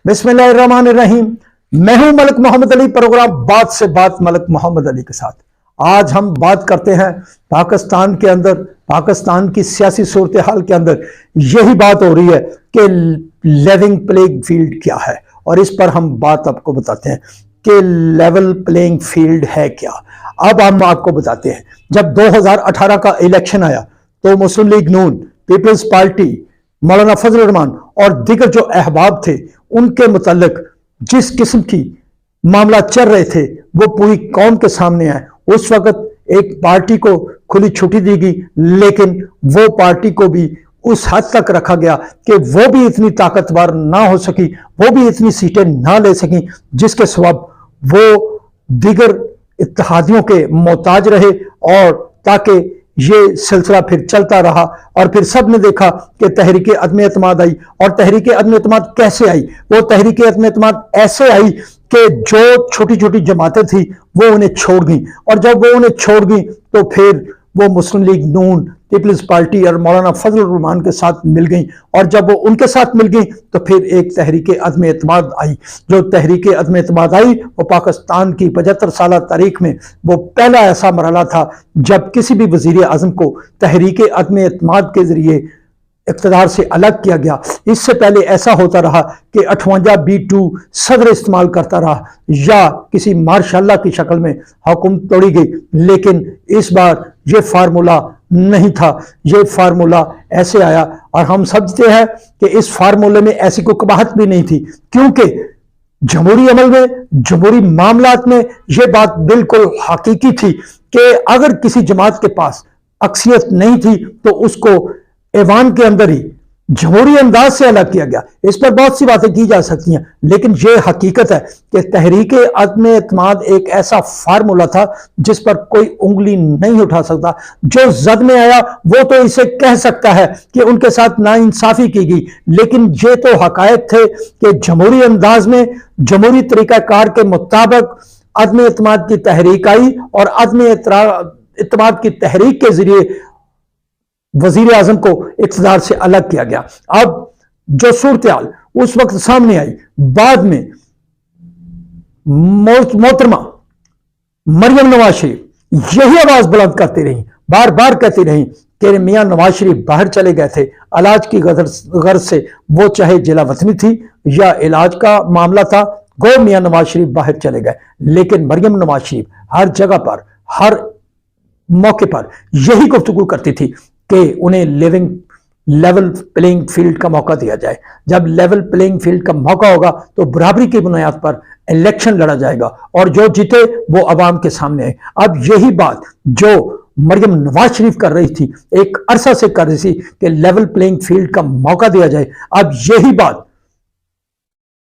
बिस्मिल्लाहिर्रहमानिर्रहीम। मैं हूं मलिक मोहम्मद अली, प्रोग्राम बात से बात मलिक मोहम्मद अली के साथ। आज हम बात करते हैं पाकिस्तान के अंदर, पाकिस्तान की सियासी सूरत हाल के अंदर यही बात हो रही है कि लेवल प्लेइंग फील्ड क्या है, और इस पर हम बात आपको बताते हैं कि लेवल प्लेइंग फील्ड है क्या। अब हम आपको बताते हैं, जब 2018 का इलेक्शन आया तो मुस्लिम लीग नून, पीपल्स पार्टी, मौलाना फजल रहमान और दीगर जो अहबाब थे, उनके मुतल्लिक जिस किस्म की मामला चल रहे थे वो पूरी कौम के सामने आए। उस वक्त एक पार्टी को खुली छुट्टी दी गई, लेकिन वो पार्टी को भी उस हद तक रखा गया कि वो भी इतनी ताकतवर ना हो सकी, वो भी इतनी सीटें ना ले सकी, जिसके सबब वो दीगर इत्तेहादियों के मोहताज रहे, और ताकि ये सिलसिला फिर चलता रहा। और फिर सब ने देखा कि तहरीक अदम एतमाद आई, और तहरीक अदम एतमाद कैसे आई? वो तहरीक अदम एतमाद ऐसे आई कि जो छोटी छोटी जमातें थी वो उन्हें छोड़ गई, और जब वो उन्हें छोड़ गई तो फिर वो मुस्लिम लीग नून, पीपल्स पार्टी और मौलाना फजल रहमान के साथ मिल गई। और जब वो उनके साथ मिल गई तो फिर एक तहरीक अदम एतमाद आई। जो तहरीक अदम एतमाद आई वो पाकिस्तान की 75 साल तारीख में वो पहला ऐसा मरहला था जब किसी भी वजीर आजम को तहरीक अदम एतमाद के जरिए इक़्तिदार से अलग किया गया। इससे पहले ऐसा होता रहा कि 58B2 सदर इस्तेमाल करता रहा, या किसी मार्शाल्लाह की शक्ल में हुकूमत तोड़ी गई। लेकिन इस बार ये फार्मूला नहीं था, ये फार्मूला ऐसे आया, और हम समझते हैं कि इस फार्मूले में ऐसी कोई कबाहत भी नहीं थी, क्योंकि जमहूरी अमल में, जमहूरी मामलात में ये बात बिल्कुल हकीकी थी कि अगर किसी जमात के पास अक्सियत नहीं थी तो उसको ऐवान के अंदर ही जमहूरी अंदाज से अलग किया गया। इस पर बहुत सी बातें की जा सकती हैं, लेकिन यह हकीकत है कि तहरीक अदम एतमाद एक ऐसा फार्मूला था जिस पर कोई उंगली नहीं उठा सकता। जो जद में आया वो तो इसे कह सकता है कि उनके साथ नाइंसाफी की गई, लेकिन ये तो हकायत थे कि जमहूरी अंदाज में, जमहूरी तरीकाकार के मुताबिक अदम एतमाद की तहरीक आई, और अदम एतमाद की तहरीक के जरिए वजीर आजम को इक़्तिदार से अलग किया गया। अब जो सूरत हाल उस वक्त सामने आई, बाद में मोहतरमा मरियम नवाज शरीफ यही आवाज बुलंद करती रही, बार बार कहती रही कि मियां नवाज शरीफ बाहर चले गए थे इलाज की गर्ज से, वो चाहे जिला वतनी थी या इलाज का मामला था, गो मियां नवाज शरीफ बाहर चले गए। लेकिन मरियम नवाज शरीफ हर जगह पर, हर मौके पर यही गुफ्तगू करती थी कि उन्हें लेवल प्लेइंग फील्ड का मौका दिया जाए। जब लेवल प्लेइंग फील्ड का मौका होगा तो बराबरी की बुनियाद पर इलेक्शन लड़ा जाएगा, और जो जीते वो अवाम के सामने है। अब यही बात जो मरियम नवाज शरीफ कर रही थी, एक अरसा से कर रही थी कि लेवल प्लेइंग फील्ड का मौका दिया जाए, अब यही बात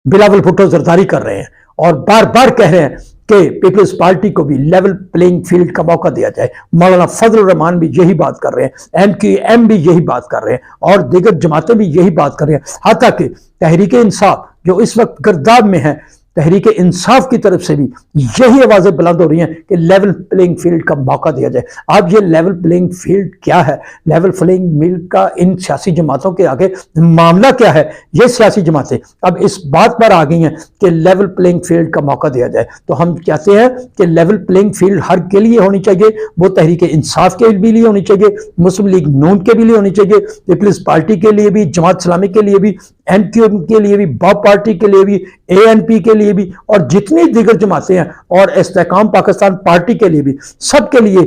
बिलावल भुट्टो जरदारी कर रहे हैं, और बार बार कह रहे हैं कि पीपल्स पार्टी को भी लेवल प्लेइंग फील्ड का मौका दिया जाए। मौलाना फजल रहमान भी यही बात कर रहे हैं, MQM भी यही बात कर रहे हैं, और दीगर जमातें भी यही बात कर रहे हैं। हाथा कि तहरीक इंसाफ जो इस वक्त गिरदाब में है, तहरीक इंसाफ की तरफ से भी यही आवाजें बुलंद हो रही हैं कि लेवल प्लेइंग फील्ड का मौका दिया जाए। अब ये लेवल प्लेइंग फील्ड क्या है? लेवल प्लेइंग फील्ड का इन सियासी जमातों के आगे मामला क्या है? ये सियासी जमातें अब इस बात पर आ गई हैं कि लेवल प्लेइंग फील्ड का मौका दिया जाए। तो हम कहते हैं कि लेवल प्लेइंग फील्ड हर के लिए होनी चाहिए, वो तहरीक इंसाफ के भी लिए होनी चाहिए, मुस्लिम लीग नून के भी लिए होनी चाहिए, पीपल्स पार्टी के लिए भी, जमात इस्लामी के लिए भी, MQM के लिए भी, बॉब पार्टी के लिए भी, ANP के लिए भी, और जितनी दीगर जमातें हैं, और इस्तेकाम पाकिस्तान पार्टी के लिए भी, सबके लिए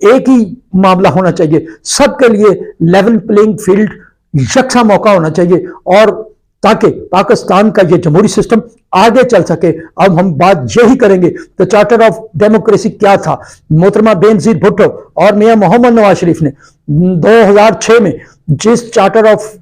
एक ही मामला होना चाहिए। सबके लिए लेवल प्लेइंग फील्ड, यकसा मौका होना चाहिए, और ताकि पाकिस्तान का ये जमहूरी सिस्टम आगे चल सके। अब हम बात यही करेंगे तो चार्टर ऑफ डेमोक्रेसी क्या था। मोहतरमा बेनजीर भुट्टो और मियां मोहम्मद नवाज शरीफ ने 2006 में जिस चार्टर ऑफ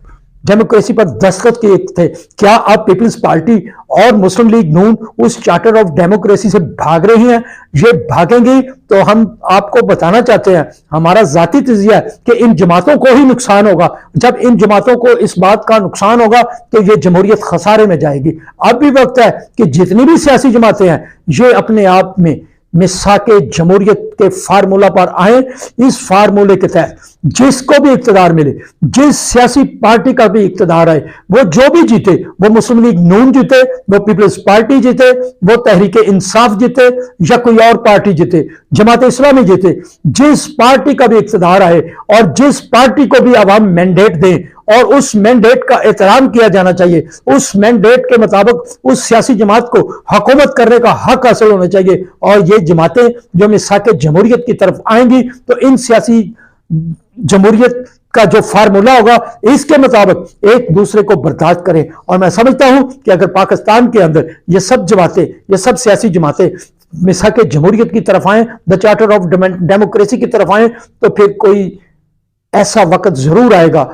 डेमोक्रेसी पर दस्तखत किए थे, क्या अब पीपल्स पार्टी और मुस्लिम लीग नून उस चार्टर ऑफ डेमोक्रेसी से भाग रही हैं? ये भागेंगी तो हम आपको बताना चाहते हैं, हमारा जाती तजिया है कि इन जमातों को ही नुकसान होगा। जब इन जमातों को इस बात का नुकसान होगा तो ये जमहूरियत खसारे में जाएगी। अब भी वक्त है कि जितनी भी सियासी जमातें हैं ये अपने आप में मिसाके जमहूरियत के फार्मूला पर आए। इस फार्मूले के तहत जिसको भी इक्तदार मिले, जिस सियासी पार्टी का भी इक्तदार आए, वो जो भी जीते, वो मुस्लिम लीग नून जीते, वो पीपल्स पार्टी जीते, वो तहरीक इंसाफ जीते या कोई और पार्टी जीते, जमात इस्लामी जीते, जिस पार्टी का भी इक्तदार आए और जिस पार्टी को भी आवाम मैंडेट दें और उस मैंडेट का एहतराम किया जाना चाहिए, उस मैंडेट के मुताबिक उस सियासी जमात को हुकूमत करने का हक हासिल होना चाहिए। और ये जमातें जो मिसाके जमहूरियत की तरफ आएंगी तो इन सियासी जमहूरियत का जो फार्मूला होगा इसके मुताबिक एक दूसरे को बर्दाश्त करें। और मैं समझता हूं कि अगर पाकिस्तान के अंदर ये सब जमातें, ये सब सियासी जमातें मिसाके जमहूरियत की तरफ आए, द चार्टर ऑफ डेमोक्रेसी की तरफ आए, तो फिर कोई ऐसा वक्त जरूर आएगा,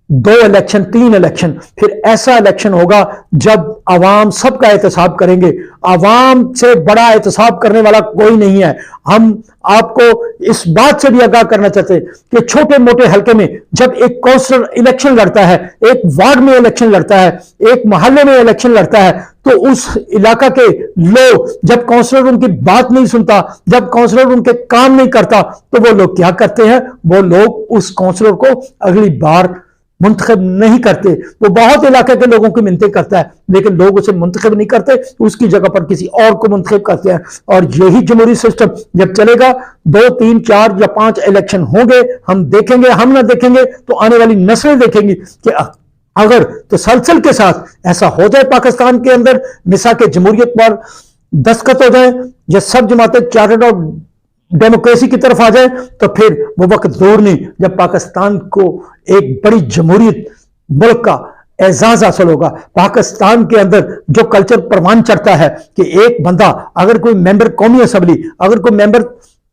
2 इलेक्शन 3 इलेक्शन, फिर ऐसा इलेक्शन होगा जब अवाम सबका एहतसाब करेंगे। अवाम से बड़ा एहतसाब करने वाला कोई नहीं है। हम आपको इस बात से भी आगाह करना चाहते हैं कि छोटे मोटे हल्के में जब एक काउंसलर इलेक्शन लड़ता है, एक वार्ड में इलेक्शन लड़ता है, एक मोहल्ले में इलेक्शन लड़ता है, तो उस इलाका के लोग जब काउंसलर उनकी बात नहीं सुनता, जब काउंसलर उनके काम नहीं करता, तो वो लोग क्या करते हैं, वो लोग उस काउंसलर को अगली बार मुंतखब नहीं करते। वो बहुत इलाके के लोगों की मिन्नतें करता है लेकिन लोग उसे मुंतखब नहीं करते, उसकी जगह पर किसी और को मुंतखब करते हैं। और यही जमहूरी सिस्टम जब चलेगा, 2 3 4 या 5 इलेक्शन होंगे, हम देखेंगे, हम ना देखेंगे तो आने वाली नस्लें देखेंगी कि अगर तसलसल के साथ ऐसा हो जाए पाकिस्तान के अंदर, मिसाके जमहूरियत पर दस्तखत हो जाए, या सब जमातें चार्टर ऑफ डेमोक्रेसी की तरफ आ जाए, तो फिर वो वक्त दूर नहीं जब पाकिस्तान को एक बड़ी जमहूरियत मुल्क का एजाज हासिल होगा। पाकिस्तान के अंदर जो कल्चर परवान चढ़ता है कि एक बंदा, अगर कोई मेंबर कौमी असम्बली, अगर कोई मेंबर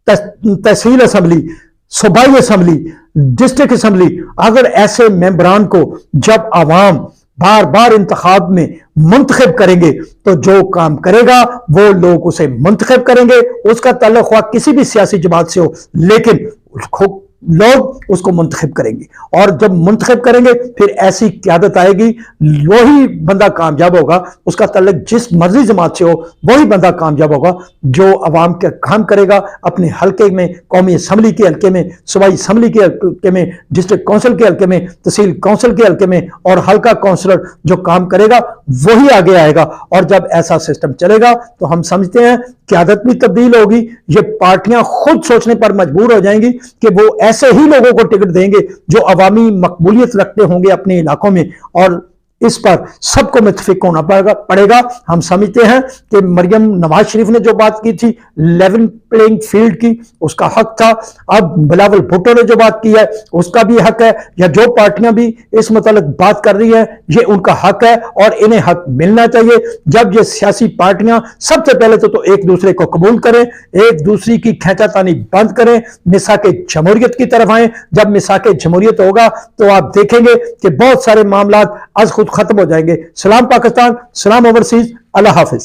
तहसील असम्बली, सूबाई असम्बली, डिस्ट्रिक्ट असम्बली, अगर ऐसे मेंबरान को जब आवाम बार बार इंतखाब में मुंतखब करेंगे तो जो काम करेगा वो लोग उसे मुंतखब करेंगे, उसका ताल्लुक हुआ किसी भी सियासी जमात से हो, लेकिन लोग उसको मुंतखब करेंगे। और जब मुंतखब करेंगे फिर ऐसी क़यादत आएगी, वही बंदा कामयाब होगा, उसका ताल्लुक जिस मर्जी जमात से हो वही बंदा कामयाब होगा जो अवाम के काम करेगा, अपने हल्के में, कौमी असम्बली के हल्के में, सूबाई असम्बली के हल्के में, डिस्ट्रिक्ट काउंसिल के हल्के में, तहसील काउंसिल के हल्के में, और हल्का काउंसलर जो काम करेगा वही आगे आएगा। और जब ऐसा सिस्टम चलेगा तो हम समझते हैं क़यादत भी तब्दील होगी, ये पार्टियां खुद सोचने पर मजबूर हो जाएंगी कि वो ऐसे ही लोगों को टिकट देंगे जो अवामी मकबूलियत रखते होंगे अपने इलाकों में, और इस पर सबको मुत्तफिक होना पड़ेगा। हम समझते हैं कि मरियम नवाज शरीफ ने जो बात की थी लेवल प्लेइंग फील्ड की, उसका हक था। अब बिलावल भुट्टो ने जो बात की है उसका भी हक है, या जो पार्टियां भी इस मुतालिक बात कर रही है ये उनका हक है और इन्हें हक मिलना चाहिए। जब ये सियासी पार्टियां सबसे पहले तो एक दूसरे को कबूल करें, एक दूसरी की खींचातानी बंद करें, मिसाके जमहूरियत की तरफ आए। जब मिसाके जमहूरियत होगा तो आप देखेंगे कि बहुत सारे मामला आज खुद खत्म हो जाएंगे। सलाम पाकिस्तान, सलाम ओवरसीज, अल्लाह हाफिज।